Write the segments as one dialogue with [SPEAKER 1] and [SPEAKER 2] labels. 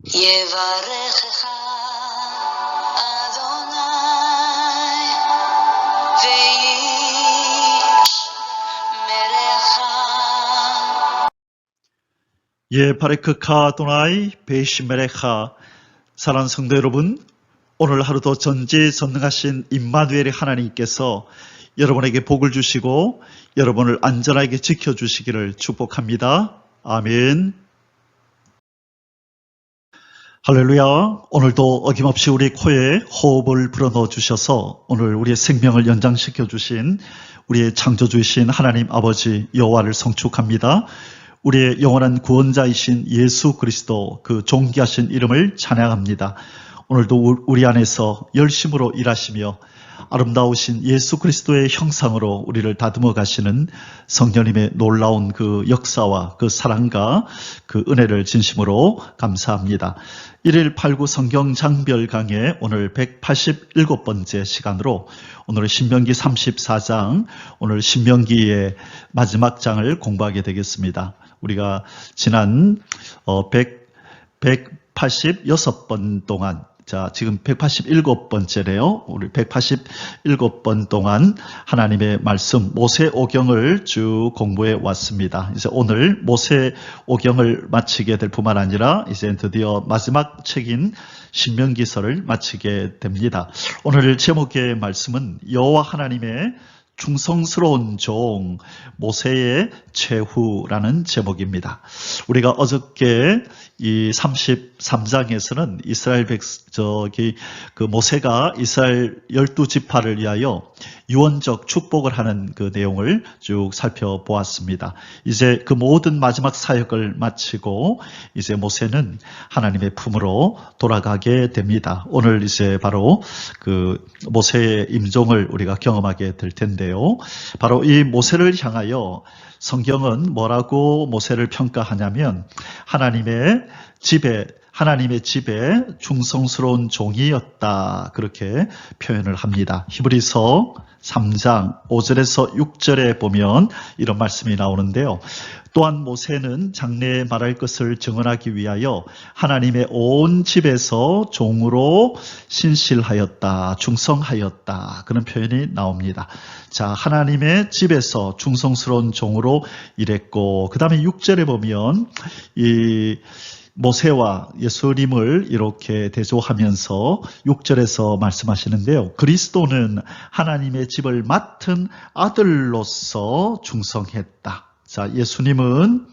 [SPEAKER 1] יברכך אדוני וישמרך.
[SPEAKER 2] 예바레크카 아도나이 베이시메레카. 사랑하는 성도 여러분, 오늘 하루도 전지전능하신 임마누엘의 하나님께서 여러분에게 복을 주시고 여러분을 안전하게 지켜주시기를 축복합니다. 아멘. 할렐루야. 오늘도 어김없이 우리 코에 호흡을 불어넣어 주셔서 오늘 우리의 생명을 연장시켜 주신 우리의 창조주이신 하나님 아버지 여호와를 성축합니다. 우리의 영원한 구원자이신 예수 그리스도 그 존귀하신 이름을 찬양합니다. 오늘도 우리 안에서 열심으로 일하시며 아름다우신 예수 그리스도의 형상으로 우리를 다듬어 가시는 성령님의 놀라운 그 역사와 그 사랑과 그 은혜를 진심으로 감사합니다. 1일 8구 성경 장별 강의 오늘 187번째 시간으로 오늘 신명기 34장, 오늘 신명기의 마지막 장을 공부하게 되겠습니다. 우리가 지난 186번 동안, 자, 지금 187번째네요. 우리 187번 동안 하나님의 말씀 모세오경을 쭉 공부해 왔습니다. 이제 오늘 모세오경을 마치게 될 뿐만 아니라 이제 드디어 마지막 책인 신명기서를 마치게 됩니다. 오늘 제목의 말씀은 여호와 하나님의 충성스러운 종 모세의 최후라는 제목입니다. 우리가 어저께 이 33장에서는 이스라엘 그 모세가 이스라엘 12지파를 위하여 유언적 축복을 하는 그 내용을 쭉 살펴보았습니다. 이제 그 모든 마지막 사역을 마치고 이제 모세는 하나님의 품으로 돌아가게 됩니다. 오늘 이제 바로 그 모세의 임종을 우리가 경험하게 될 텐데요. 바로 이 모세를 향하여 성경은 뭐라고 모세를 평가하냐면 하나님의 집에 충성스러운 종이었다, 그렇게 표현을 합니다. 히브리서 3장 5절에서 6절에 보면 이런 말씀이 나오는데요. 또한 모세는 장래에 말할 것을 증언하기 위하여 하나님의 온 집에서 종으로 신실하였다, 충성하였다, 그런 표현이 나옵니다. 자, 하나님의 집에서 충성스러운 종으로 일했고, 그 다음에 6절에 보면 이 모세와 예수님을 이렇게 대조하면서 6절에서 말씀하시는데요. 그리스도는 하나님의 집을 맡은 아들로서 충성했다. 자, 예수님은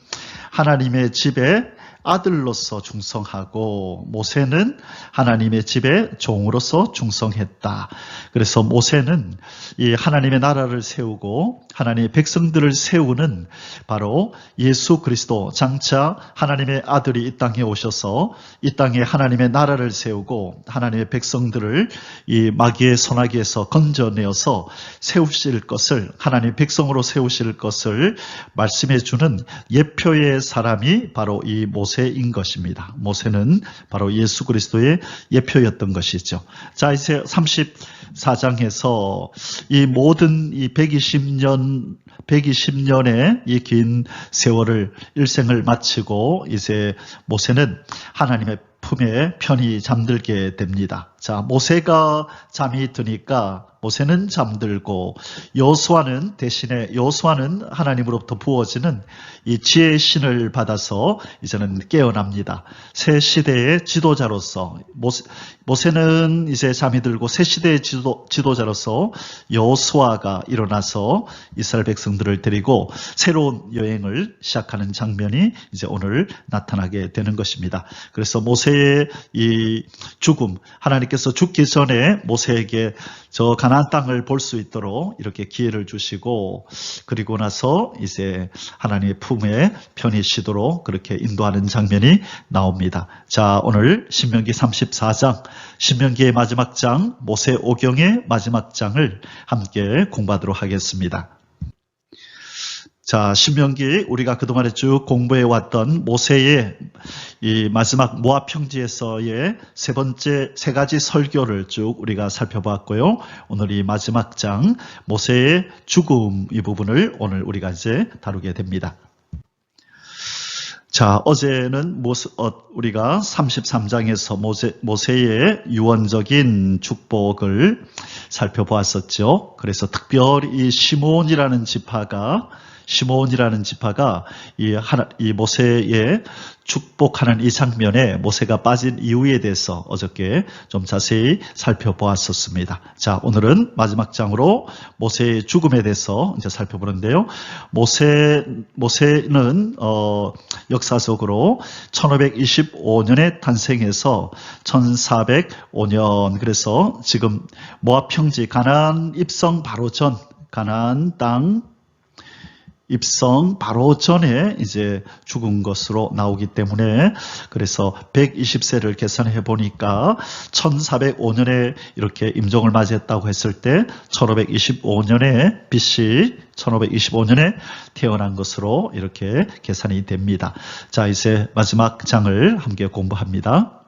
[SPEAKER 2] 하나님의 집에 아들로서 충성하고 모세는 하나님의 집에 종으로서 충성했다. 그래서 모세는 이 하나님의 나라를 세우고 하나님의 백성들을 세우는 바로 예수 그리스도, 장차 하나님의 아들이 이 땅에 오셔서 이 땅에 하나님의 나라를 세우고 하나님의 백성들을 이 마귀의 소나기에서 건져내어서 세우실 것을, 하나님의 백성으로 세우실 것을 말씀해 주는 예표의 사람이 바로 이 모세인 것입니다. 모세는 바로 예수 그리스도의 예표였던 것이죠. 자, 이제 34장에서 이 모든 이 120년의 이 긴 세월을 일생을 마치고 이제 모세는 하나님의 품에 편히 잠들게 됩니다. 자, 모세가 잠이 드니까 모세는 잠들고 여호수아는 대신에 하나님으로부터 부어지는 이 지혜의 신을 받아서 이제는 깨어납니다. 새 시대의 지도자로서 모세는 이제 잠이 들고 새 시대의 지도자로서 여호수아가 일어나서 이스라엘 백성들을 데리고 새로운 여행을 시작하는 장면이 이제 오늘 나타나게 되는 것입니다. 그래서 모세의 이 죽음, 하나님께서 죽기 전에 모세에게 저 가나안 땅을 볼 수 있도록 이렇게 기회를 주시고, 그리고 나서 이제 하나님의 품에 편히 쉬도록 그렇게 인도하는 장면이 나옵니다. 자, 오늘 신명기 34장, 신명기의 마지막 장, 모세오경의 마지막 장을 함께 공부하도록 하겠습니다. 자, 신명기 우리가 그동안에 쭉 공부해왔던 모세의 이 마지막 모압 평지에서의 세 가지 설교를 쭉 우리가 살펴봤고요. 오늘 이 마지막 장 모세의 죽음 이 부분을 오늘 우리가 이제 다루게 됩니다. 자, 어제는 우리가 33장에서 모세의 유언적인 축복을 살펴보았었죠. 그래서 특별히 이 시므온이라는 지파가 이 모세의 축복하는 이 장면에 모세가 빠진 이유에 대해서 어저께 좀 자세히 살펴보았었습니다. 자, 오늘은 마지막 장으로 모세의 죽음에 대해서 이제 살펴보는데요. 모세는 역사적으로 1525년에 탄생해서 1405년, 그래서 지금 모압 평지 가나안 입성 바로 전, 가나안 땅 입성 바로 전에 이제 죽은 것으로 나오기 때문에, 그래서 120세를 계산해 보니까 1405년에 이렇게 임종을 맞이했다고 했을 때 1525년에 BC 1525년에 태어난 것으로 이렇게 계산이 됩니다. 자, 이제 마지막 장을 함께 공부합니다.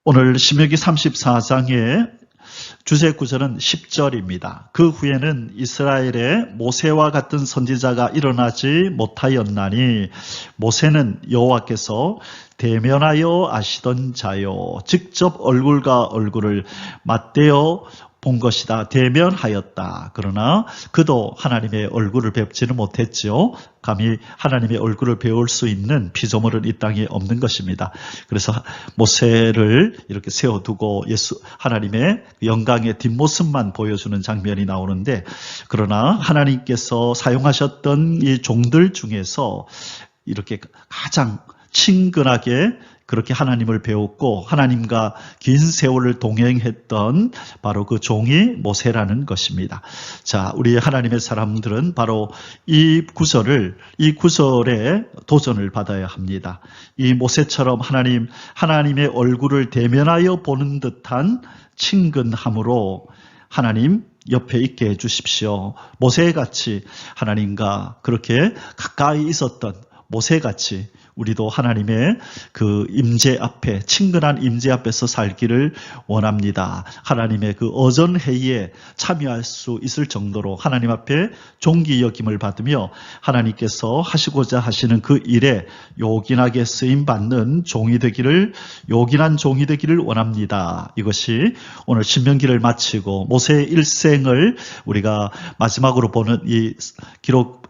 [SPEAKER 2] 오늘 신명기 34장에 주제 구절은 10절입니다. 그 후에는 이스라엘에 모세와 같은 선지자가 일어나지 못하였나니 모세는 여호와께서 대면하여 아시던 자요 직접 얼굴과 얼굴을 맞대어 본 것이다. 대면하였다. 그러나 그도 하나님의 얼굴을 뵙지는 못했죠. 감히 하나님의 얼굴을 배울 수 있는 피조물은 이 땅에 없는 것입니다. 그래서 모세를 이렇게 세워두고 하나님의 영광의 뒷모습만 보여주는 장면이 나오는데, 그러나 하나님께서 사용하셨던 이 종들 중에서 이렇게 가장 친근하게 그렇게 하나님을 배웠고 하나님과 긴 세월을 동행했던 바로 그 종이 모세라는 것입니다. 자, 우리 하나님의 사람들은 바로 이 구절에 도전을 받아야 합니다. 이 모세처럼 하나님의 얼굴을 대면하여 보는 듯한 친근함으로 하나님 옆에 있게 해주십시오. 모세같이 하나님과 그렇게 가까이 있었던 모세같이 우리도 하나님의 그 임재 앞에, 친근한 임재 앞에서 살기를 원합니다. 하나님의 그 어전회의에 참여할 수 있을 정도로 하나님 앞에 존귀 여김을 받으며 하나님께서 하시고자 하시는 그 일에 요긴하게 쓰임받는 요긴한 종이 되기를 원합니다. 이것이 오늘 신명기를 마치고 모세의 일생을 우리가 마지막으로 보는 이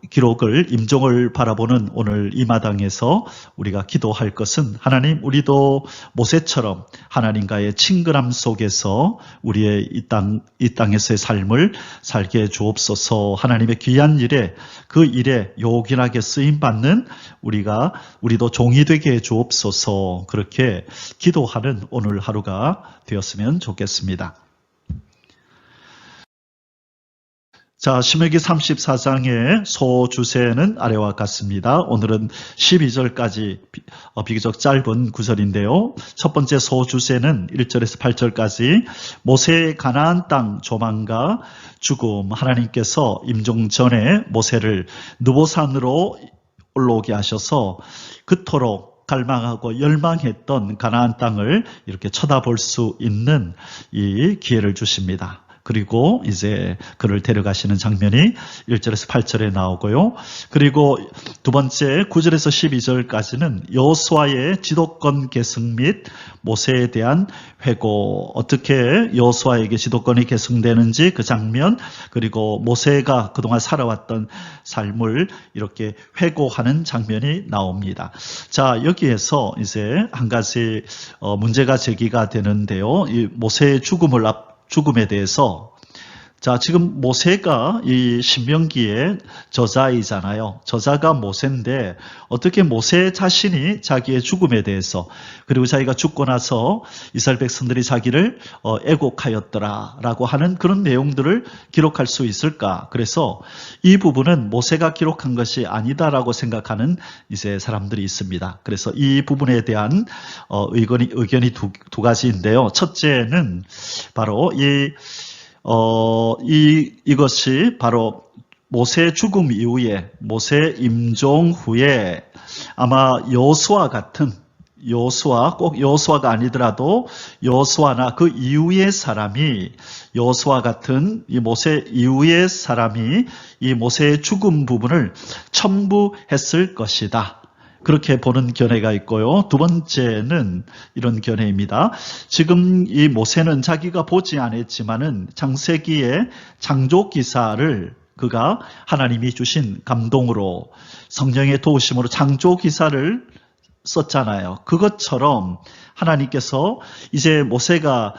[SPEAKER 2] 기록을, 임종을 바라보는 오늘 이 마당에서 우리가 기도할 것은, 하나님, 우리도 모세처럼 하나님과의 친근함 속에서 우리의 이 땅에서의 삶을 살게 주옵소서. 하나님의 귀한 일에, 그 일에 요긴하게 쓰임받는 우리도 종이 되게 해 주옵소서. 그렇게 기도하는 오늘 하루가 되었으면 좋겠습니다. 자, 신명기 34장의 소주제는 아래와 같습니다. 오늘은 12절까지 비교적 짧은 구절인데요. 첫 번째 소주제는 1절에서 8절까지 모세의 가나안 땅 조망과 죽음, 하나님께서 임종 전에 모세를 느보산으로 올라오게 하셔서 그토록 갈망하고 열망했던 가나안 땅을 이렇게 쳐다볼 수 있는 이 기회를 주십니다. 그리고 이제 그를 데려가시는 장면이 1절에서 8절에 나오고요. 그리고 두 번째 9절에서 12절까지는 여호수아의 지도권 계승 및 모세에 대한 회고, 어떻게 여호수아에게 지도권이 계승되는지 그 장면, 그리고 모세가 그동안 살아왔던 삶을 이렇게 회고하는 장면이 나옵니다. 자, 여기에서 이제 한 가지 문제가 제기가 되는데요. 이 모세의 죽음에 대해서, 자, 지금 모세가 이 신명기의 저자이잖아요. 저자가 모세인데 어떻게 모세 자신이 자기의 죽음에 대해서, 그리고 자기가 죽고 나서 이스라엘 백성들이 자기를 애곡하였더라라고 하는 그런 내용들을 기록할 수 있을까? 그래서 이 부분은 모세가 기록한 것이 아니다라고 생각하는 이제 사람들이 있습니다. 그래서 이 부분에 대한 의견이 두 가지인데요. 첫째는 바로 이것이 바로 모세 죽음 이후에, 모세 임종 후에 아마 여호수아 같은 여호수아, 꼭 여호수아가 아니더라도 여호수아나 그 이후의 사람이, 여호수아 같은 이 모세 이후의 사람이 이 모세의 죽음 부분을 첨부했을 것이다. 그렇게 보는 견해가 있고요. 두 번째는 이런 견해입니다. 지금 이 모세는 자기가 보지 않았지만은 창세기의 창조 기사를 그가 하나님이 주신 감동으로 성령의 도우심으로 창조 기사를 썼잖아요. 그것처럼 하나님께서 이제 모세가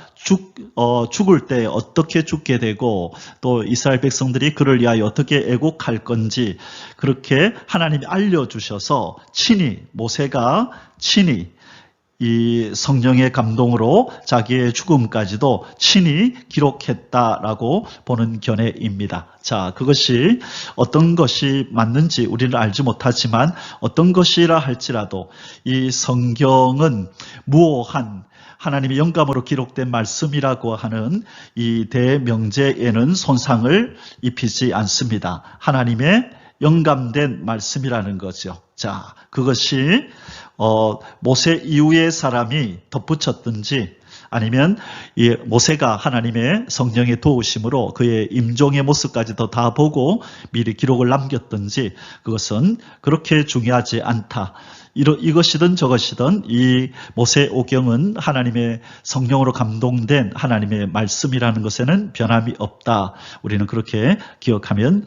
[SPEAKER 2] 죽을 때 어떻게 죽게 되고 또 이스라엘 백성들이 그를 위하여 어떻게 애곡할 건지 그렇게 하나님이 알려주셔서 모세가 친히 이 성령의 감동으로 자기의 죽음까지도 친히 기록했다라고 보는 견해입니다. 자, 그것이 어떤 것이 맞는지 우리는 알지 못하지만 어떤 것이라 할지라도 이 성경은 무오한 하나님의 영감으로 기록된 말씀이라고 하는 이 대명제에는 손상을 입히지 않습니다. 하나님의 영감된 말씀이라는 거죠. 자, 그것이 모세 이후의 사람이 덧붙였든지 아니면 이 모세가 하나님의 성령의 도우심으로 그의 임종의 모습까지도 다 보고 미리 기록을 남겼든지 그것은 그렇게 중요하지 않다. 이것이든 저것이든 이 모세오경은 하나님의 성령으로 감동된 하나님의 말씀이라는 것에는 변함이 없다. 우리는 그렇게 기억하면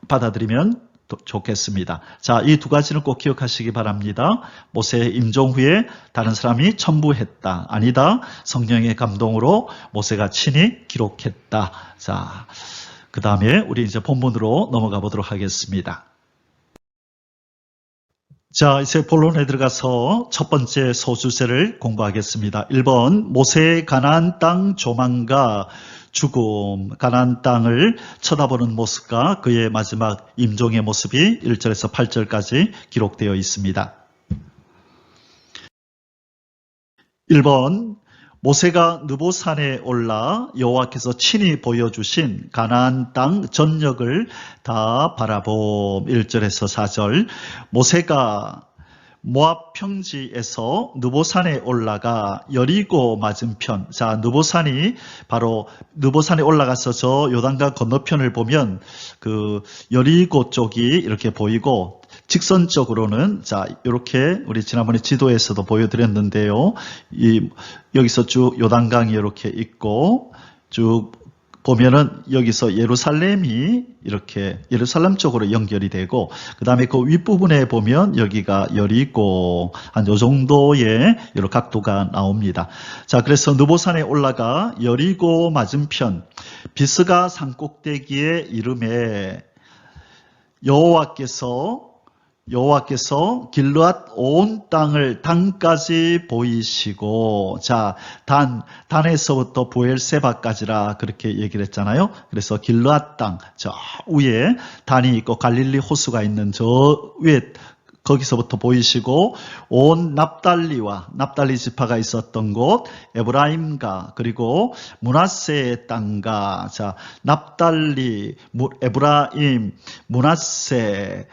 [SPEAKER 2] 받아들이면 좋겠습니다. 자, 이 두 가지는 꼭 기억하시기 바랍니다. 모세의 임종 후에 다른 사람이 첨부했다. 아니다. 성령의 감동으로 모세가 친히 기록했다. 자, 그 다음에 우리 이제 본문으로 넘어가 보도록 하겠습니다. 자, 이제 본론에 들어가서 첫 번째 소주제를 공부하겠습니다. 1번, 모세의 가나안 땅 조망과 죽음, 가나안 땅을 쳐다보는 모습과 그의 마지막 임종의 모습이 1절에서 8절까지 기록되어 있습니다. 1번, 모세가 느보산에 올라 여호와께서 친히 보여주신 가나안 땅 전역을 다 바라봄. 1절에서 4절. 모세가 모압 평지에서 느보산에 올라가 여리고 맞은편. 자, 느보산에 올라가서 저 요단강 건너편을 보면 그 여리고 쪽이 이렇게 보이고 직선적으로는 자, 이렇게 우리 지난번에 지도에서도 보여드렸는데요. 여기서 쭉 요단강이 이렇게 있고 쭉 보면은 여기서 예루살렘이 이렇게 예루살렘 쪽으로 연결이 되고 그 다음에 그 윗부분에 보면 여기가 여리고 한 요 정도의 여러 각도가 나옵니다. 자, 그래서 느보산에 올라가 여리고 맞은편 비스가 산꼭대기에 이름에 여호와께서 길르앗 온 땅을 단까지 보이시고, 자, 단에서부터 부엘세바까지라 그렇게 얘기를 했잖아요. 그래서 길르앗 땅, 저 위에 단이 있고 갈릴리 호수가 있는 저 위에 거기서부터 보이시고 온 납달리 지파가 있었던 곳 에브라임과 그리고 므낫세의 땅과 자 납달리, 에브라임, 므낫세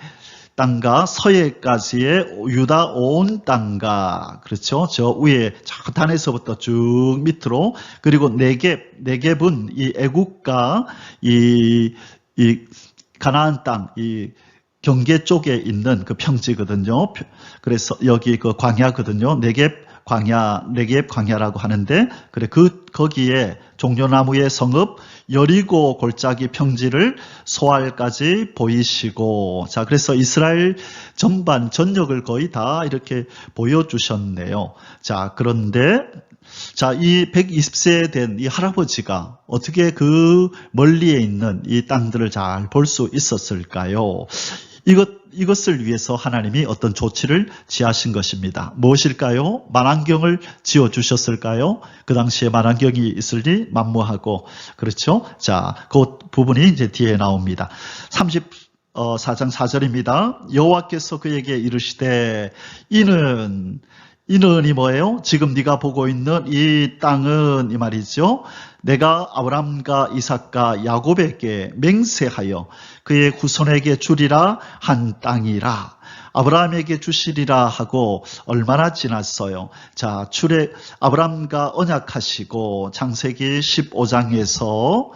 [SPEAKER 2] 땅과 서해까지의 유다 온 땅과 그렇죠. 저 위에 저 단에서부터 쭉 밑으로 그리고 네겝은 이 애국과 이 가나안 땅 이 경계 쪽에 있는 그 평지거든요. 그래서 여기 그 광야거든요. 네겝 광야라고 하는데 그래 거기에 종려나무의 성읍 여리고 골짜기 평지를 소알까지 보이시고 자 그래서 이스라엘 전역을 거의 다 이렇게 보여주셨네요. 자 그런데 자 이 120세 된 이 할아버지가 어떻게 그 멀리에 있는 이 땅들을 잘 볼 수 있었을까요? 이것을 위해서 하나님이 어떤 조치를 취하신 것입니다. 무엇일까요? 만안경을 지어주셨을까요? 그 당시에 만안경이 있으니 만무하고, 그렇죠? 자, 그 부분이 이제 뒤에 나옵니다. 34장 4절입니다. 여호와께서 그에게 이르시되, 이는이 뭐예요? 지금 네가 보고 있는 이 땅은 이 말이죠. 내가 아브람과 이삭과 야곱에게 맹세하여 그의 후손에게 주리라 한 땅이라. 아브라함에게 주시리라 하고 얼마나 지났어요. 자, 아브라함과 언약하시고 창세기 15장에서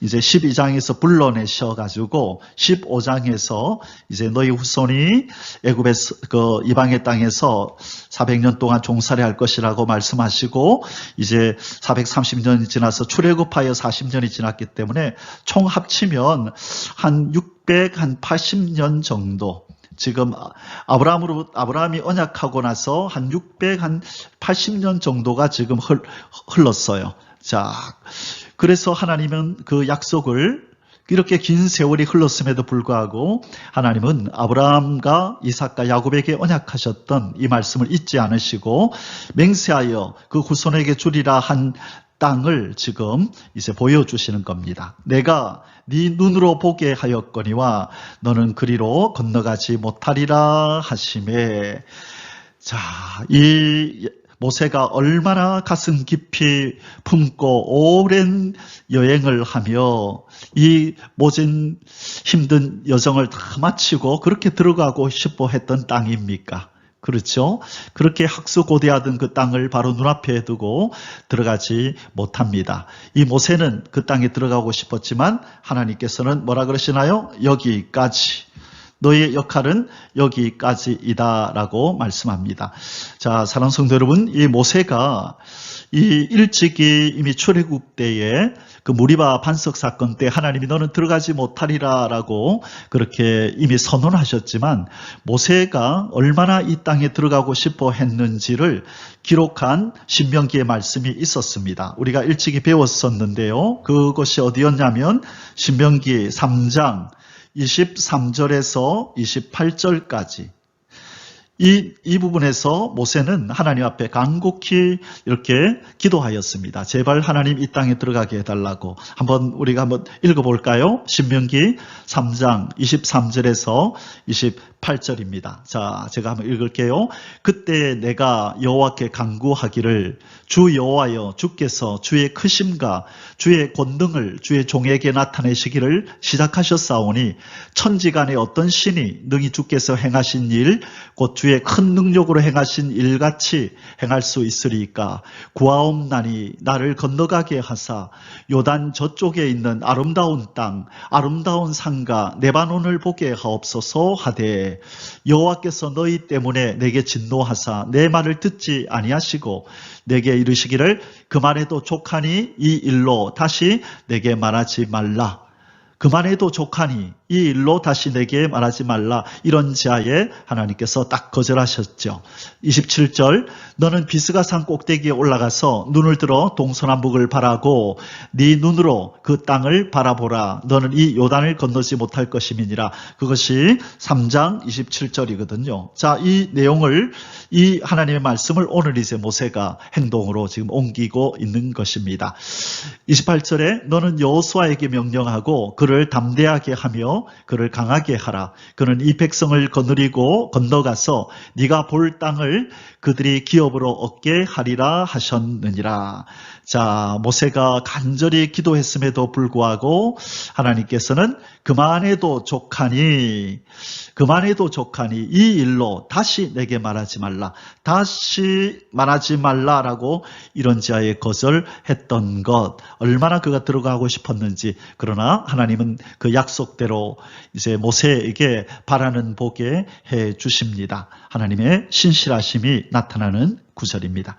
[SPEAKER 2] 이제 12장에서 불러내셔 가지고 15장에서 이제 너희 후손이 애굽의 그 이방의 땅에서 400년 동안 종살이 할 것이라고 말씀하시고 이제 430년이 지나서 출애굽하여 40년이 지났기 때문에 총 합치면 한 680년 정도, 지금 아브라함이 언약하고 나서 한 680년 정도가 지금 흘렀어요. 자, 그래서 하나님은 그 약속을 이렇게 긴 세월이 흘렀음에도 불구하고 하나님은 아브라함과 이삭과 야곱에게 언약하셨던 이 말씀을 잊지 않으시고 맹세하여 그 후손에게 주리라 한 땅을 지금 이제 보여주시는 겁니다. 내가 네 눈으로 보게 하였거니와 너는 그리로 건너가지 못하리라 하시매. 자, 이 모세가 얼마나 가슴 깊이 품고 오랜 여행을 하며 이 모진 힘든 여정을 다 마치고 그렇게 들어가고 싶어 했던 땅입니까? 그렇죠? 그렇게 학수고대하던 그 땅을 바로 눈앞에 두고 들어가지 못합니다. 이 모세는 그 땅에 들어가고 싶었지만 하나님께서는 뭐라 그러시나요? 여기까지. 너의 역할은 여기까지이다라고 말씀합니다. 자, 사랑하는 성도 여러분, 이 모세가 이 일찍이 이미 출애굽 때에 그 무리바 반석 사건 때 하나님이 너는 들어가지 못하리라라고 그렇게 이미 선언하셨지만 모세가 얼마나 이 땅에 들어가고 싶어 했는지를 기록한 신명기의 말씀이 있었습니다. 우리가 일찍이 배웠었는데요. 그것이 어디였냐면 신명기 3장 23절에서 28절까지 이 부분에서 모세는 하나님 앞에 간곡히 이렇게 기도하였습니다. 제발 하나님 이 땅에 들어가게 해달라고. 우리가 한번 읽어볼까요? 신명기 3장 23절에서 28절입니다. 자, 제가 한번 읽을게요. 그때 내가 여호와께 간구하기를 주 여호와여 주께서 주의 크심과 주의 권능을 주의 종에게 나타내시기를 시작하셨사오니 천지간에 어떤 신이 능히 주께서 행하신 일 곧 주의 큰 능력으로 행하신 일같이 행할 수 있으리까. 구하옵나니 나를 건너가게 하사 요단 저쪽에 있는 아름다운 땅 아름다운 산과 레바논을 보게 하옵소서 하되 여호와께서 너희 때문에 내게 진노하사 내 말을 듣지 아니하시고 내게 이르시기를 그만해도 족하니 이 일로 다시 내게 말하지 말라. 그만해도 족하니 이 일로 다시 내게 말하지 말라. 이런 자에 하나님께서 딱 거절하셨죠. 27절 너는 비스가산 꼭대기에 올라가서 눈을 들어 동서남북을 바라고 네 눈으로 그 땅을 바라보라. 너는 이 요단을 건너지 못할 것임이니라. 그것이 3장 27절이거든요. 자, 이 내용을 이 하나님의 말씀을 오늘 이제 모세가 행동으로 지금 옮기고 있는 것입니다. 28절에 너는 여호수아에게 명령하고 그를 담대하게 하며 그를 강하게 하라. 그는 이 백성을 거느리고 건너가서 네가 볼 땅을 그들이 기업으로 얻게 하리라 하셨느니라. 자, 모세가 간절히 기도했음에도 불구하고 하나님께서는 그만해도 족하니 이 일로 다시 내게 말하지 말라. 다시 말하지 말라라고 이런 자에 거절했던 것, 얼마나 그가 들어가고 싶었는지. 그러나 하나님은 그 약속대로 이제 모세에게 바라는 보게 해 주십니다. 하나님의 신실하심이 나타나는 구절입니다.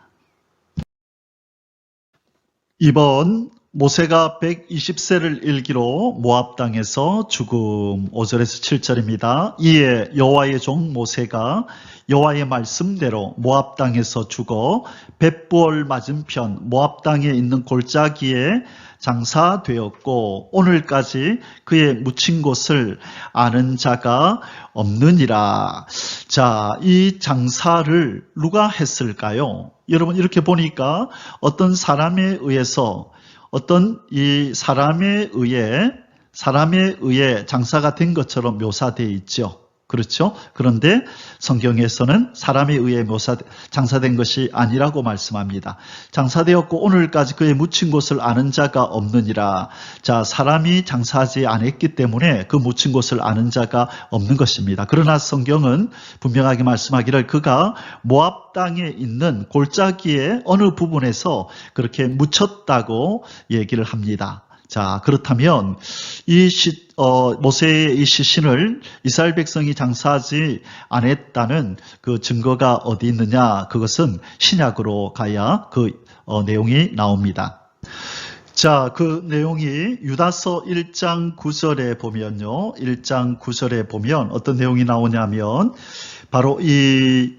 [SPEAKER 2] 이번 모세가 120세를 일기로 모압 땅에서 죽음. 5절에서 7절입니다. 이에 여호와의 종 모세가 여호와의 말씀대로 모압 땅에서 죽어 벳부올 맞은편 모압 땅에 있는 골짜기에 장사되었고 오늘까지 그의 묻힌 곳을 아는 자가 없느니라. 자, 이 장사를 누가 했을까요? 여러분, 이렇게 보니까 어떤 사람에 의해서 사람에 의해 장사가 된 것처럼 묘사되어 있죠. 그렇죠? 그런데 성경에서는 사람에 의해 장사된 것이 아니라고 말씀합니다. 장사되었고 오늘까지 그의 묻힌 곳을 아는 자가 없느니라. 자, 사람이 장사하지 않았기 때문에 그 묻힌 곳을 아는 자가 없는 것입니다. 그러나 성경은 분명하게 말씀하기를 그가 모압 땅에 있는 골짜기의 어느 부분에서 그렇게 묻혔다고 얘기를 합니다. 자, 그렇다면 모세의 이 시신을 이스라엘 백성이 장사하지 않았다는 그 증거가 어디 있느냐? 그것은 신약으로 가야 그 내용이 나옵니다. 자, 그 내용이 유다서 1장 9절에 보면요. 1장 9절에 보면 어떤 내용이 나오냐면 바로 이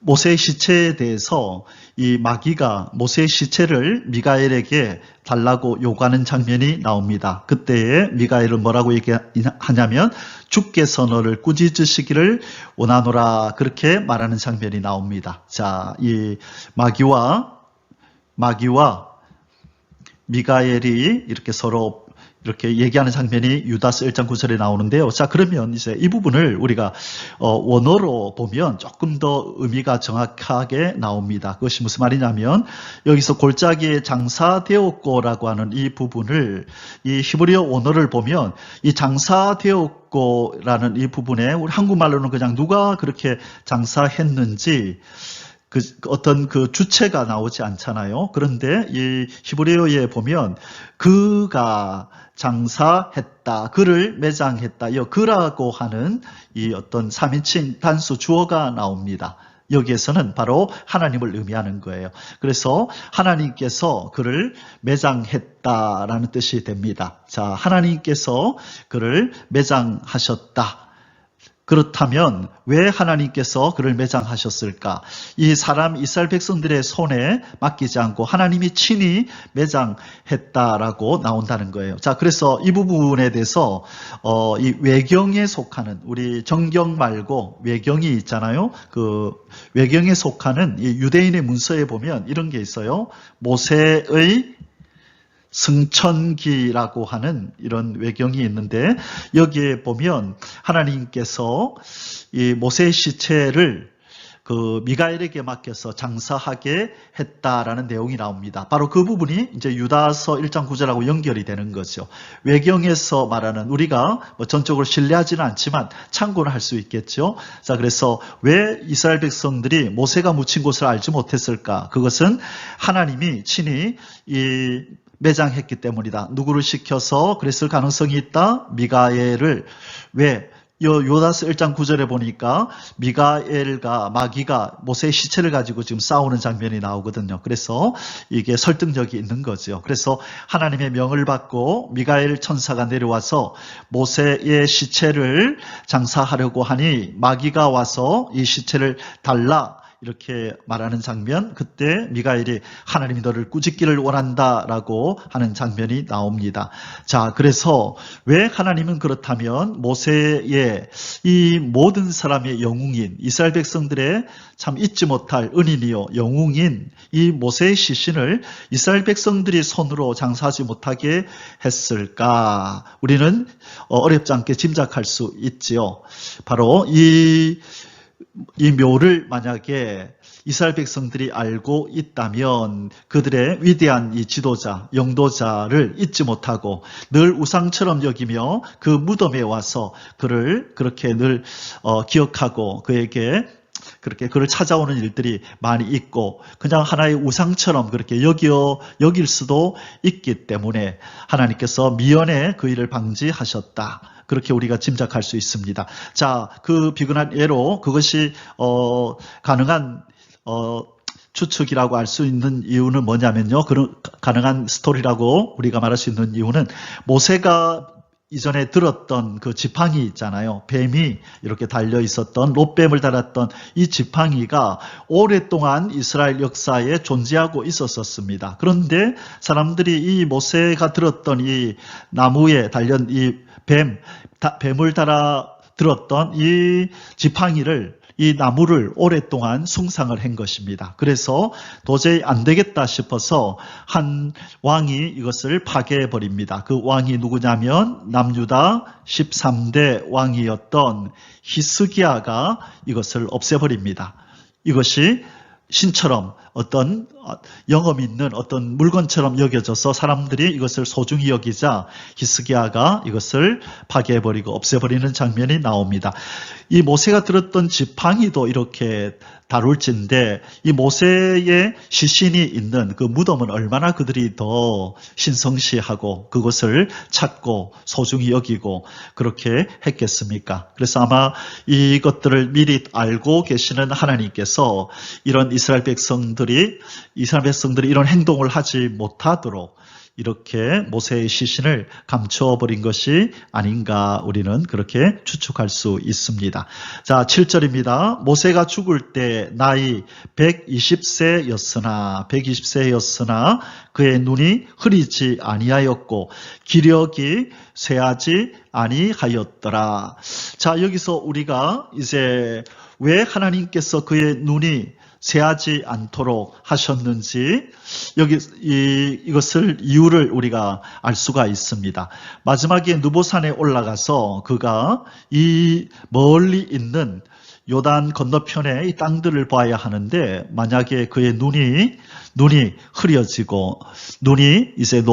[SPEAKER 2] 모세의 시체에 대해서 이 마귀가 모세의 시체를 미가엘에게 달라고 요구하는 장면이 나옵니다. 그때에 미가엘은 뭐라고 얘기하냐면 주께서 너를 꾸짖으시기를 원하노라 그렇게 말하는 장면이 나옵니다. 자, 이 마귀와 미가엘이 이렇게 서로 이렇게 얘기하는 장면이 유다서 1장 9절에 나오는데요. 자, 그러면 이제 이 부분을 우리가 원어로 보면 조금 더 의미가 정확하게 나옵니다. 그것이 무슨 말이냐면 여기서 골짜기에 장사되었고라고 하는 이 부분을 이 히브리어 원어를 보면 이 장사되었고라는 이 부분에 우리 한국말로는 그냥 누가 그렇게 장사했는지 어떤 그 주체가 나오지 않잖아요. 그런데 이 히브리어에 보면 그가 장사했다, 그를 매장했다, 이 그라고 하는 이 어떤 3인칭 단수 주어가 나옵니다. 여기에서는 바로 하나님을 의미하는 거예요. 그래서 하나님께서 그를 매장했다라는 뜻이 됩니다. 자, 하나님께서 그를 매장하셨다. 그렇다면 왜 하나님께서 그를 매장하셨을까? 이 사람 이스라엘 백성들의 손에 맡기지 않고 하나님이 친히 매장했다라고 나온다는 거예요. 자, 그래서 이 부분에 대해서 이 외경에 속하는 우리 정경 말고 외경이 있잖아요. 그 외경에 속하는 이 유대인의 문서에 보면 이런 게 있어요. 모세의 승천기라고 하는 이런 외경이 있는데 여기에 보면 하나님께서 이 모세의 시체를 그 미가엘에게 맡겨서 장사하게 했다라는 내용이 나옵니다. 바로 그 부분이 이제 유다서 1장 9절하고 연결이 되는 거죠. 외경에서 말하는 우리가 뭐 전적으로 신뢰하지는 않지만 참고를 할 수 있겠죠. 자, 그래서 왜 이스라엘 백성들이 모세가 묻힌 곳을 알지 못했을까? 그것은 하나님이 친히 이 매장했기 때문이다. 누구를 시켜서 그랬을 가능성이 있다? 미가엘을. 왜? 요다서 1장 9절에 보니까 미가엘과 마귀가 모세의 시체를 가지고 지금 싸우는 장면이 나오거든요. 그래서 이게 설득력이 있는 거죠. 그래서 하나님의 명을 받고 미가엘 천사가 내려와서 모세의 시체를 장사하려고 하니 마귀가 와서 이 시체를 달라 이렇게 말하는 장면, 그때 미가엘이 하나님이 너를 꾸짖기를 원한다라고 하는 장면이 나옵니다. 자, 그래서 왜 하나님은 그렇다면 모세의 이 모든 사람의 영웅인 이스라엘 백성들의 참 잊지 못할 은인이요 영웅인 이 모세의 시신을 이스라엘 백성들이 손으로 장사하지 못하게 했을까? 우리는 어렵지 않게 짐작할 수 있지요. 바로 이 묘를 만약에 이스라엘 백성들이 알고 있다면 그들의 위대한 이 지도자, 영도자를 잊지 못하고 늘 우상처럼 여기며 그 무덤에 와서 그를 그렇게 늘 기억하고 그에게 그렇게 그를 찾아오는 일들이 많이 있고 그냥 하나의 우상처럼 그렇게 여길 수도 있기 때문에 하나님께서 미연에 그 일을 방지하셨다. 그렇게 우리가 짐작할 수 있습니다. 자, 그 비근한 예로 그것이 가능한 추측이라고 알 수 있는 이유는 뭐냐면요. 그런 가능한 스토리라고 우리가 말할 수 있는 이유는 모세가 이전에 들었던 그 지팡이 있잖아요. 뱀이 이렇게 달려 있었던 롯뱀을 달았던 이 지팡이가 오랫동안 이스라엘 역사에 존재하고 있었습니다. 그런데 사람들이 이 모세가 들었던 이 나무에 달린 이 뱀을 달아 들었던 이 지팡이를, 이 나무를 오랫동안 숭상을 한 것입니다. 그래서 도저히 안 되겠다 싶어서 한 왕이 이것을 파괴해버립니다. 그 왕이 누구냐면 남유다 13대 왕이었던 히스기야가 이것을 없애버립니다. 이것이 신처럼 어떤 영험 있는 어떤 물건처럼 여겨져서 사람들이 이것을 소중히 여기자 히스기야가 이것을 파괴해버리고 없애버리는 장면이 나옵니다. 이 모세가 들었던 지팡이도 이렇게 다룰진데 이 모세의 시신이 있는 그 무덤은 얼마나 그들이 더 신성시하고 그것을 찾고 소중히 여기고 그렇게 했겠습니까? 그래서 아마 이것들을 미리 알고 계시는 하나님께서 이런 이스라엘 백성들이 이런 행동을 하지 못하도록 이렇게 모세의 시신을 감춰버린 것이 아닌가 우리는 그렇게 추측할 수 있습니다. 자, 7절입니다. 모세가 죽을 때 나이 120세였으나 그의 눈이 흐리지 아니하였고 기력이 쇠하지 아니하였더라. 자, 여기서 우리가 이제 왜 하나님께서 그의 눈이 쇠하지 않도록 하셨는지 이것을 이유를 우리가 알 수가 있습니다. 마지막에 느보산에 올라가서 그가 이 멀리 있는 요단 건너편의 이 땅들을 봐야 하는데 만약에 그의 눈이 흐려지고 눈이 이제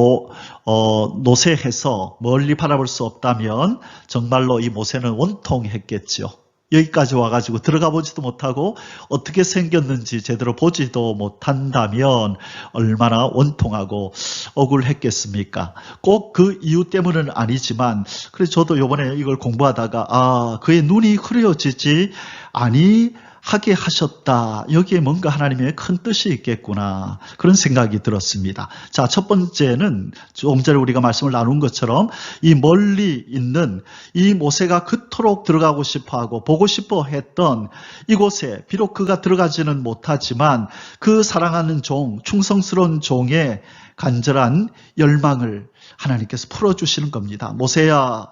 [SPEAKER 2] 노쇠해서 멀리 바라볼 수 없다면 정말로 이 모세는 원통했겠죠. 여기까지 와가지고 들어가 보지도 못하고 어떻게 생겼는지 제대로 보지도 못한다면 얼마나 원통하고 억울했겠습니까? 꼭 그 이유 때문은 아니지만 그래서 저도 이번에 이걸 공부하다가 그의 눈이 흐려지지 아니하게 하셨다. 여기에 뭔가 하나님의 큰 뜻이 있겠구나. 그런 생각이 들었습니다. 자, 첫 번째는 조금 전에 우리가 말씀을 나눈 것처럼 이 멀리 있는 이 모세가 그토록 들어가고 싶어하고 보고 싶어 했던 이곳에 비록 그가 들어가지는 못하지만 그 사랑하는 종, 충성스러운 종의 간절한 열망을 하나님께서 풀어주시는 겁니다. 모세야,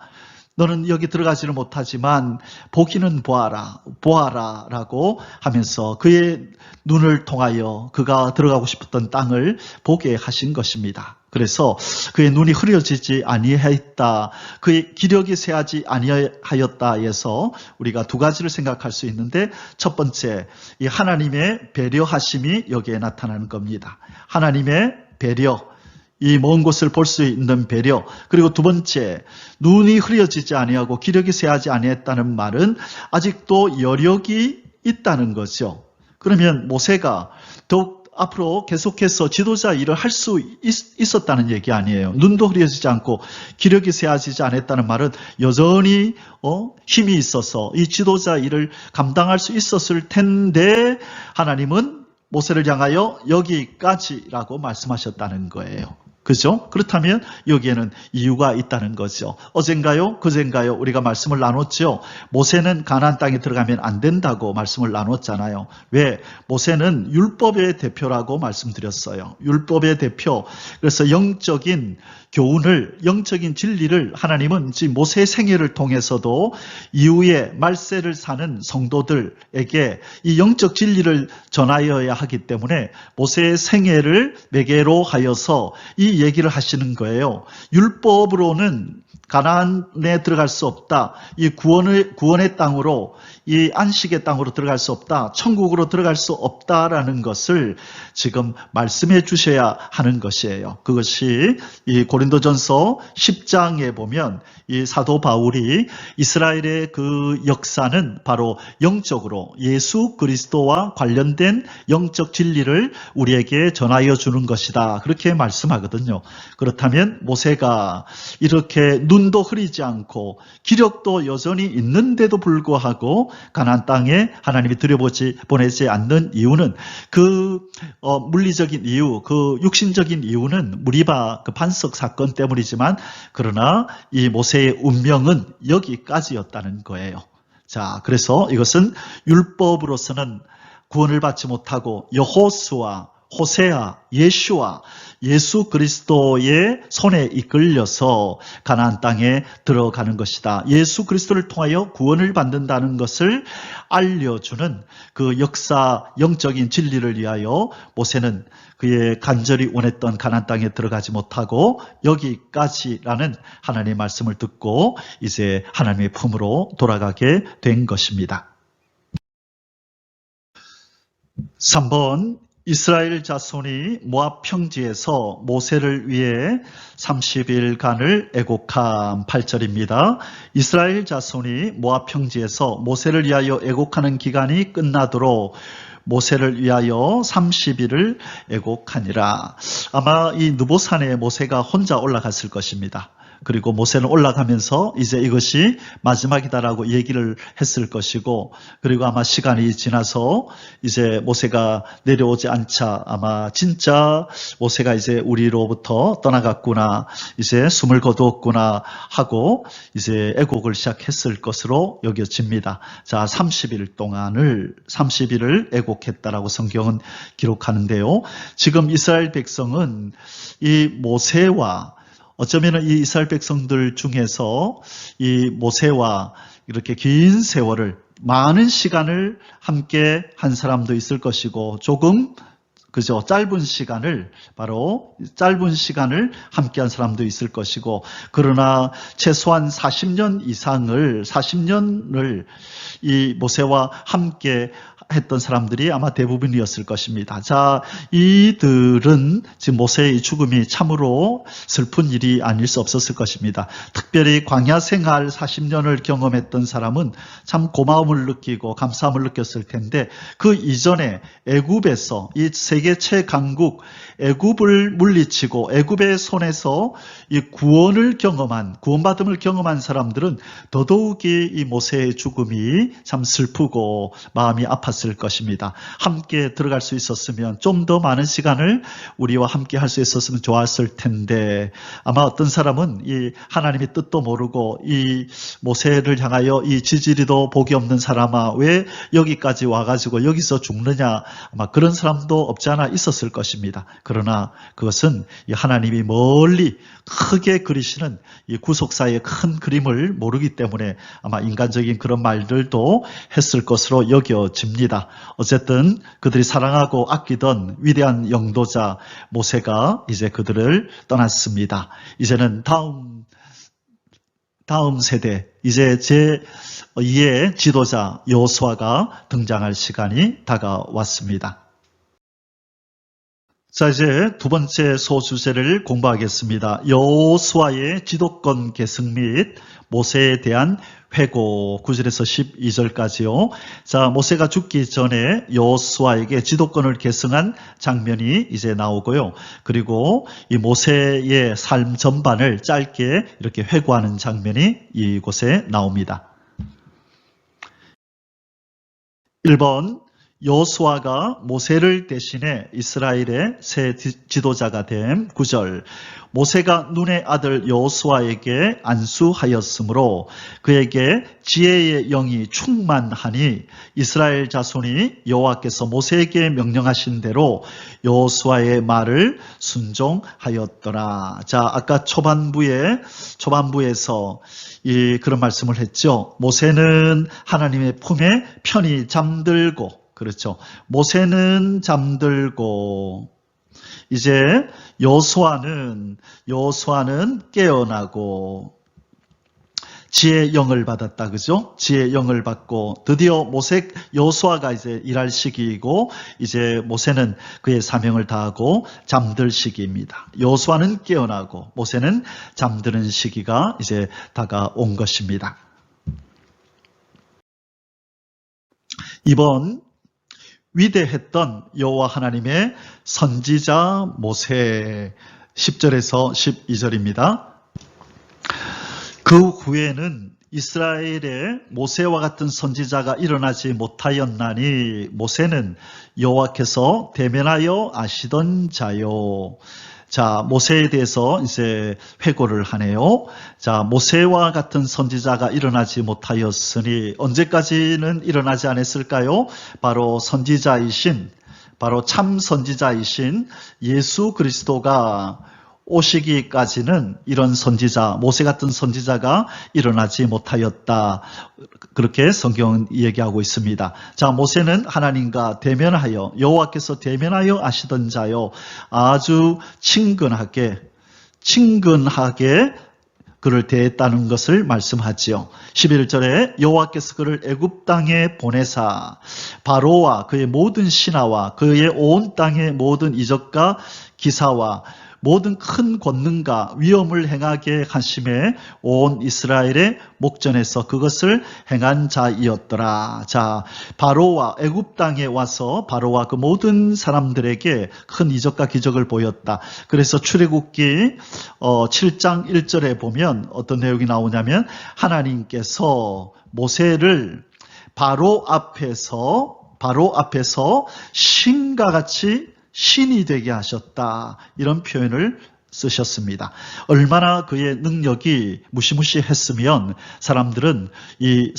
[SPEAKER 2] 너는 여기 들어가지는 못하지만 보기는 보아라 라고 하면서 그의 눈을 통하여 그가 들어가고 싶었던 땅을 보게 하신 것입니다. 그래서 그의 눈이 흐려지지 아니하였다, 그의 기력이 쇠하지 아니하였다 해서 우리가 두 가지를 생각할 수 있는데 첫 번째, 이 하나님의 배려하심이 여기에 나타나는 겁니다. 하나님의 배려, 이 먼 곳을 볼 수 있는 배려. 그리고 두 번째, 눈이 흐려지지 아니하고 기력이 쇠하지 아니했다는 말은 아직도 여력이 있다는 거죠. 그러면 모세가 더욱 앞으로 계속해서 지도자 일을 할 수 있었다는 얘기 아니에요. 눈도 흐려지지 않고 기력이 쇠하지 않았다는 말은 여전히 힘이 있어서 이 지도자 일을 감당할 수 있었을 텐데 하나님은 모세를 향하여 여기까지라고 말씀하셨다는 거예요. 그죠? 그렇다면 여기에는 이유가 있다는 거죠. 어젠가요? 그젠가요? 우리가 말씀을 나눴죠. 모세는 가나안 땅에 들어가면 안 된다고 말씀을 나눴잖아요. 왜? 모세는 율법의 대표라고 말씀드렸어요. 율법의 대표. 그래서 영적인 교훈을, 영적인 진리를 하나님은 지금 모세의 생애를 통해서도 이후에 말세를 사는 성도들에게 이 영적 진리를 전하여야 하기 때문에 모세의 생애를 매개로 하여서 이 얘기를 하시는 거예요. 율법으로는 가나안에 들어갈 수 없다. 이 구원의 땅으로, 이 안식의 땅으로 들어갈 수 없다. 천국으로 들어갈 수 없다라는 것을 지금 말씀해 주셔야 하는 것이에요. 그것이 이 고린도전서 10장에 보면 이 사도 바울이 이스라엘의 그 역사는 바로 영적으로 예수 그리스도와 관련된 영적 진리를 우리에게 전하여 주는 것이다. 그렇게 말씀하거든요. 그렇다면 모세가 이렇게 눈도 흐리지 않고 기력도 여전히 있는데도 불구하고 가나안 땅에 하나님이 보내지 않는 이유는 그 물리적인 이유, 그 육신적인 이유는 무리바 그 반석 사건 때문이지만 그러나 이 모세의 운명은 여기까지였다는 거예요. 자, 그래서 이것은 율법으로서는 구원을 받지 못하고 여호수아 호세아, 예슈아, 예수 그리스도의 손에 이끌려서 가나안 땅에 들어가는 것이다. 예수 그리스도를 통하여 구원을 받는다는 것을 알려주는 그 역사, 영적인 진리를 위하여 모세는 그의 간절히 원했던 가나안 땅에 들어가지 못하고 여기까지라는 하나님의 말씀을 듣고 이제 하나님의 품으로 돌아가게 된 것입니다. 3번, 이스라엘 자손이 모압 평지에서 모세를 위해 30일간을 애곡한 8절입니다. 이스라엘 자손이 모압 평지에서 모세를 위하여 애곡하는 기간이 끝나도록 모세를 위하여 30일을 애곡하니라. 아마 이 느보산에 모세가 혼자 올라갔을 것입니다. 그리고 모세는 올라가면서 이제 이것이 마지막이다라고 얘기를 했을 것이고, 그리고 아마 시간이 지나서 이제 모세가 내려오지 않자 아마 진짜 모세가 이제 우리로부터 떠나갔구나, 이제 숨을 거두었구나 하고 이제 애곡을 시작했을 것으로 여겨집니다. 자, 30일을 애곡했다라고 성경은 기록하는데요. 지금 이스라엘 백성은 이 모세와 어쩌면 이 이스라엘 백성들 중에서 이 모세와 이렇게 긴 세월을, 많은 시간을 함께 한 사람도 있을 것이고, 조금 짧은 시간을 함께 한 사람도 있을 것이고, 그러나 최소한 40년을 이 모세와 함께 했던 사람들이 아마 대부분이었을 것입니다. 자, 이들은 지금 모세의 죽음이 참으로 슬픈 일이 아닐 수 없었을 것입니다. 특별히 광야 생활 40년을 경험했던 사람은 참 고마움을 느끼고 감사함을 느꼈을 텐데, 그 이전에 애굽에서 이 세계 최강국 애굽을 물리치고 애굽의 손에서 이 구원받음을 경험한 사람들은 더더욱이 이 모세의 죽음이 참 슬프고 마음이 아팠을 것입니다. 함께 들어갈 수 있었으면, 좀 더 많은 시간을 우리와 함께 할 수 있었으면 좋았을 텐데, 아마 어떤 사람은 이 하나님의 뜻도 모르고 이 모세를 향하여 이 지지리도 복이 없는 사람아, 왜 여기까지 와가지고 여기서 죽느냐, 아마 그런 사람도 없지 않아 있었을 것입니다. 그러나 그것은 이 하나님이 멀리 크게 그리시는 이 구속사의 큰 그림을 모르기 때문에 아마 인간적인 그런 말들도 했을 것으로 여겨집니다. 어쨌든 그들이 사랑하고 아끼던 위대한 영도자 모세가 이제 그들을 떠났습니다. 이제는 다음 세대, 이제 제2의 지도자 여호수아가 등장할 시간이 다가왔습니다. 자, 이제 두 번째 소주제를 공부하겠습니다. 여호수아의 지도권 계승 및 모세에 대한 회고, 9절에서 12절까지요. 자, 모세가 죽기 전에 여호수아에게 지도권을 계승한 장면이 이제 나오고요. 그리고 이 모세의 삶 전반을 짧게 이렇게 회고하는 장면이 이곳에 나옵니다. 1번, 여호수아가 모세를 대신해 이스라엘의 새 지도자가 됨. 9절, 모세가 눈의 아들 여호수아에게 안수하였으므로 그에게 지혜의 영이 충만하니 이스라엘 자손이 여호와께서 모세에게 명령하신 대로 여호수아의 말을 순종하였더라. 자, 아까 초반부에서 그런 말씀을 했죠. 모세는 하나님의 품에 편히 잠들고, 그렇죠. 모세는 잠들고, 이제 여호수아는 깨어나고 지혜의 영을 받았다, 그죠? 지혜의 영을 받고 드디어 여호수아가 이제 일할 시기이고, 이제 모세는 그의 사명을 다하고 잠들 시기입니다. 여호수아는 깨어나고 모세는 잠드는 시기가 이제 다가온 것입니다. 2번, 위대했던 여호와 하나님의 선지자 모세, 10절에서 12절입니다. 그 후에는 이스라엘에 모세와 같은 선지자가 일어나지 못하였나니 모세는 여호와께서 대면하여 아시던 자요. 자, 모세에 대해서 이제 회고를 하네요. 자, 모세와 같은 선지자가 일어나지 못하였으니 언제까지는 일어나지 않았을까요? 바로 선지자이신 바로 참 선지자이신 예수 그리스도가 오시기까지는 이런 선지자, 모세 같은 선지자가 일어나지 못하였다. 그렇게 성경은 얘기하고 있습니다. 자, 모세는 하나님과 대면하여, 여호와께서 대면하여 아시던 자요, 아주 친근하게 그를 대했다는 것을 말씀하지요. 11절에 여호와께서 그를 애굽 땅에 보내사 바로와 그의 모든 신하와 그의 온 땅의 모든 이적과 기사와 모든 큰 권능과 위엄을 행하게 하심에 온 이스라엘의 목전에서 그것을 행한 자이었더라. 자, 바로와 애굽 땅에 와서 바로와 그 모든 사람들에게 큰 이적과 기적을 보였다. 그래서 출애굽기 7장 1절에 보면 어떤 내용이 나오냐면 하나님께서 모세를 바로 앞에서 신과 같이 신이 되게 하셨다. 이런 표현을 쓰셨습니다. 얼마나 그의 능력이 무시무시했으면 사람들은 이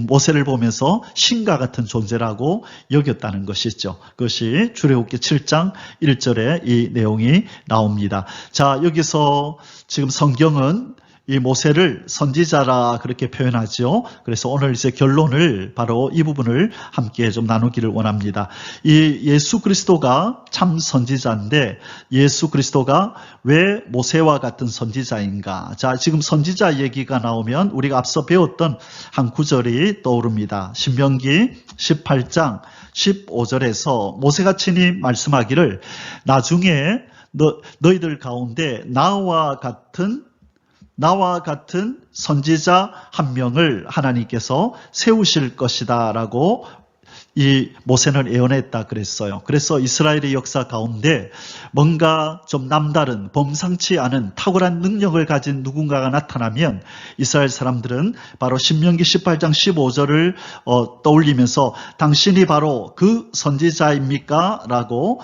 [SPEAKER 2] 모세를 보면서 신과 같은 존재라고 여겼다는 것이죠. 그것이 출애굽기 7장 1절에 이 내용이 나옵니다. 자, 여기서 지금 성경은 이 모세를 선지자라 그렇게 표현하죠. 그래서 오늘 이제 결론을 바로 이 부분을 함께 좀 나누기를 원합니다. 이 예수 그리스도가 참 선지자인데 예수 그리스도가 왜 모세와 같은 선지자인가? 자, 지금 선지자 얘기가 나오면 우리가 앞서 배웠던 한 구절이 떠오릅니다. 신명기 18장 15절에서 모세가 친히 말씀하기를 나중에 너희들 가운데 나와 같은 선지자 한 명을 하나님께서 세우실 것이다 라고 이 모세는 예언했다 그랬어요. 그래서 이스라엘의 역사 가운데 뭔가 좀 남다른 범상치 않은 탁월한 능력을 가진 누군가가 나타나면 이스라엘 사람들은 바로 신명기 18장 15절을 떠올리면서 당신이 바로 그 선지자입니까? 라고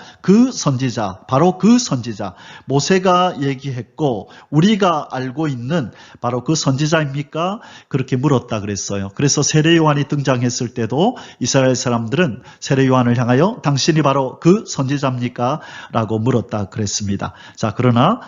[SPEAKER 2] 바로 그 선지자 모세가 얘기했고 우리가 알고 있는 바로 그 선지자입니까? 그렇게 물었다 그랬어요. 그래서 세례 요한이 등장했을 때도 이스라엘 사람들은 세례 요한을 향하여 당신이 바로 그 선지자입니까? 라고 물었다 그랬습니다. 자, 그러나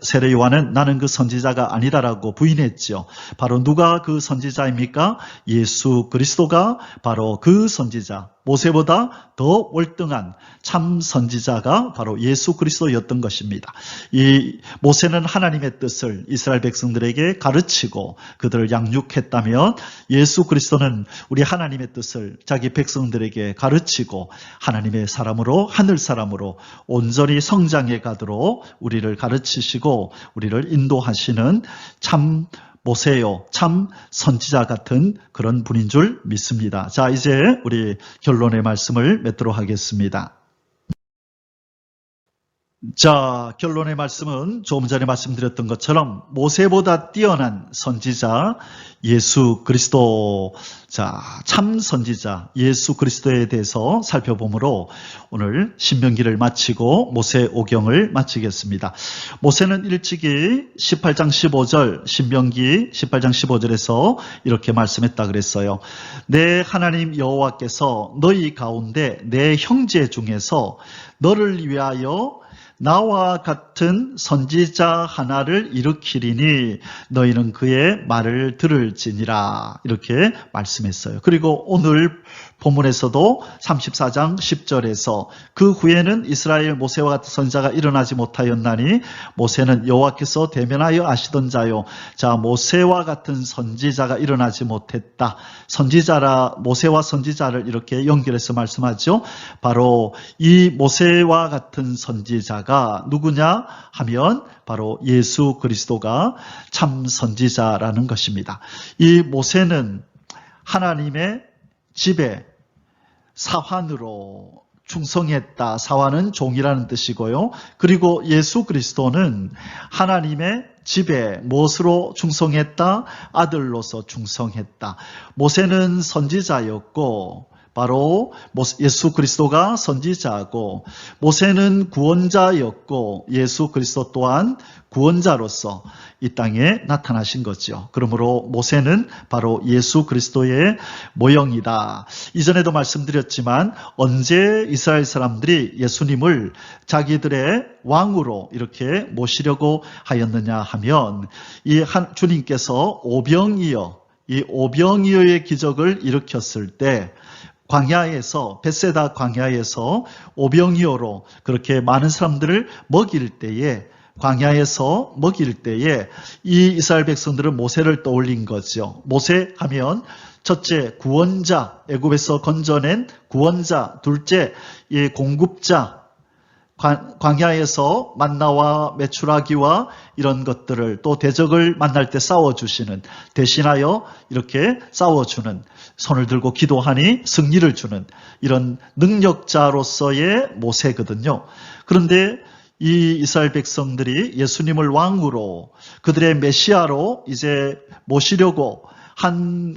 [SPEAKER 2] 세례 요한은 나는 그 선지자가 아니다라고 부인했죠. 바로 누가 그 선지자입니까? 예수 그리스도가 바로 그 선지자, 모세보다 더 월등한 참 선지자가 바로 예수 그리스도였던 것입니다. 이 모세는 하나님의 뜻을 이스라엘 백성들에게 가르치고 그들을 양육했다면 예수 그리스도는 우리 하나님의 뜻을 자기 백성들에게 가르치고 하나님의 사람으로 하늘 사람으로 온전히 성장해 가도록 우리를 가르치시고 우리를 인도하시는 참 모세요, 참 선지자 같은 그런 분인 줄 믿습니다. 자, 이제 우리 결론의 말씀을 맺도록 하겠습니다. 자, 결론의 말씀은 조금 전에 말씀드렸던 것처럼 모세보다 뛰어난 선지자 예수 그리스도, 자, 참 선지자 예수 그리스도에 대해서 살펴보므로 오늘 신명기를 마치고 모세오경을 마치겠습니다. 모세는 일찍이 18장 15절, 신명기 18장 15절에서 이렇게 말씀했다 그랬어요. 내 하나님 여호와께서 너희 가운데 내 형제 중에서 너를 위하여 나와 같은 선지자 하나를 일으키리니 너희는 그의 말을 들을지니라 이렇게 말씀했어요. 그리고 오늘 본문에서도 34장 10절에서 그 후에는 이스라엘 모세와 같은 선지자가 일어나지 못하였나니 모세는 여호와께서 대면하여 아시던 자요. 자, 모세와 같은 선지자가 일어나지 못했다. 모세와 선지자를 이렇게 연결해서 말씀하죠. 바로 이 모세와 같은 선지자가 누구냐 하면 바로 예수 그리스도가 참 선지자라는 것입니다. 이 모세는 하나님의 집에 사환으로 충성했다. 사환은 종이라는 뜻이고요. 그리고 예수 그리스도는 하나님의 집에 무엇으로 충성했다? 아들로서 충성했다. 모세는 선지자였고 바로 예수 그리스도가 선지자고 모세는 구원자였고 예수 그리스도 또한 구원자로서 이 땅에 나타나신 거죠. 그러므로 모세는 바로 예수 그리스도의 모형이다. 이전에도 말씀드렸지만 언제 이스라엘 사람들이 예수님을 자기들의 왕으로 이렇게 모시려고 하였느냐 하면 이 주님께서 오병이어, 이 오병이어의 기적을 일으켰을 때 광야에서 벳세다 광야에서 오병이어로 그렇게 많은 사람들을 먹일 때에 광야에서 먹일 때에 이 이스라엘 백성들은 모세를 떠올린 거죠. 모세 하면 첫째 구원자, 애굽에서 건져낸 구원자, 둘째 이 공급자, 광야에서 만나와 메추라기와 이런 것들을 또 대적을 만날 때 싸워주시는, 대신하여 이렇게 싸워주는, 손을 들고 기도하니 승리를 주는 이런 능력자로서의 모세거든요. 그런데 이 이스라엘 백성들이 예수님을 왕으로 그들의 메시아로 이제 모시려고 한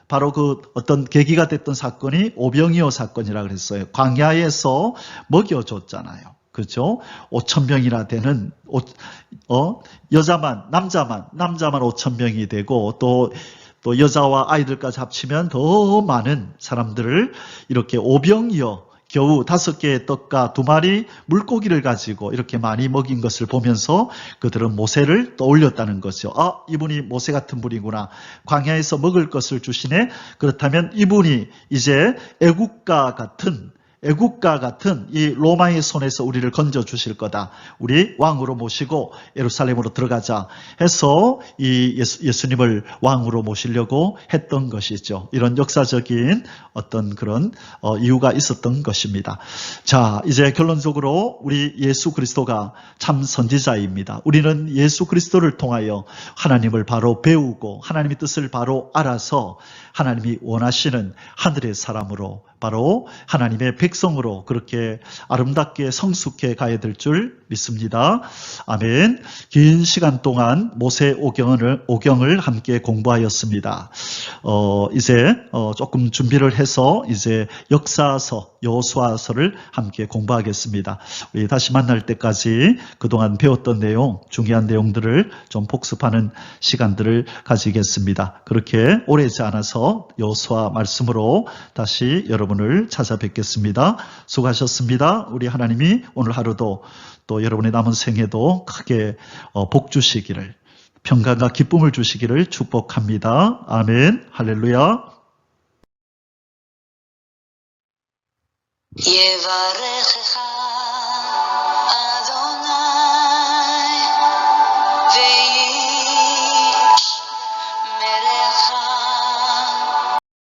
[SPEAKER 2] 바로 그 어떤 계기가 됐던 사건이 오병이어 사건이라 그랬어요. 광야에서 먹여줬잖아요. 그렇죠? 5,000명이나 되는 남자만 5,000명이 되고 또 여자와 아이들까지 합치면 더 많은 사람들을 이렇게 오병이어 겨우 5개의 떡과 2마리 물고기를 가지고 이렇게 많이 먹인 것을 보면서 그들은 모세를 떠올렸다는 거죠. 아, 이분이 모세 같은 분이구나. 광야에서 먹을 것을 주시네. 그렇다면 이분이 이제 애국가 같은 이 로마의 손에서 우리를 건져 주실 거다. 우리 왕으로 모시고 예루살렘으로 들어가자 해서 이 예수님을 왕으로 모시려고 했던 것이죠. 이런 역사적인 어떤 그런 이유가 있었던 것입니다. 자, 이제 결론적으로 우리 예수 그리스도가 참 선지자입니다. 우리는 예수 그리스도를 통하여 하나님을 바로 배우고 하나님의 뜻을 바로 알아서 하나님이 원하시는 하늘의 사람으로 바로 하나님의 백성으로 그렇게 아름답게 성숙해 가야 될 줄 믿습니다. 아멘. 긴 시간 동안 모세 오경을 함께 공부하였습니다. 이제 조금 준비를 해서 이제 역사서, 여호수아서를 함께 공부하겠습니다. 우리 다시 만날 때까지 그동안 배웠던 내용, 중요한 내용들을 좀 복습하는 시간들을 가지겠습니다. 그렇게 오래지 않아서 여호수아 말씀으로 다시 여러분을 찾아뵙겠습니다. 수고하셨습니다. 우리 하나님이 오늘 하루도 또 여러분의 남은 생애도 크게 복 주시기를, 평강과 기쁨을 주시기를 축복합니다. 아멘. 할렐루야.
[SPEAKER 1] יברכך